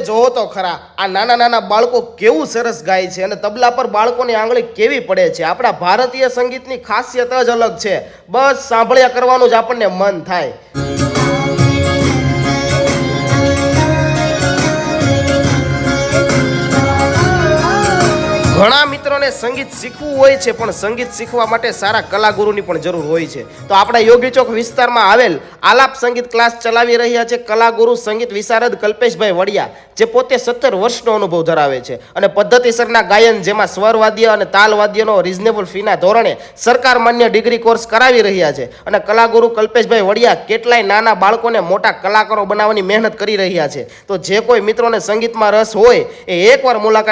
જોવો તો ખરા આ નાના નાના બાળકો કેવું સરસ ગાય છે અને તબલા પર બાળકોની આંગળી કેવી પડે છે। આપણા ભારતીય સંગીતની ખાસિયત જ અલગ છે। બસ સાંભળ્યા કરવાનું જ આપણને મન થાય। ઘણા મિત્રોને સંગીત શીખવું હોય છે પણ સંગીત શીખવા માટે સારા કલાગુરુની પણ જરૂર હોય છે। તો આપણા યોગી ચોક વિસ્તારમાં આવેલ આલાપ સંગીત ક્લાસ ચલાવી રહ્યા છે કલાગુરુ સંગીત વિશારદ કલ્પેશભાઈ વડિયા, જે પોતે 17 વર્ષનો અનુભવ ધરાવે છે અને પદ્ધતિસરના ગાયન જેમાં સ્વરવાદ્ય અને તાલવાદ્યનો રિઝનેબલ ફીના ધોરણે સરકાર માન્ય ડિગ્રી કોર્સ કરાવી રહ્યા છે। અને કલાગુરુ કલ્પેશભાઈ વડિયા કેટલાય નાના બાળકોને મોટા કલાકારો બનાવવાની મહેનત કરી રહ્યા છે। તો જે કોઈ મિત્રોને સંગીતમાં રસ હોય એ એકવાર મુલાકાત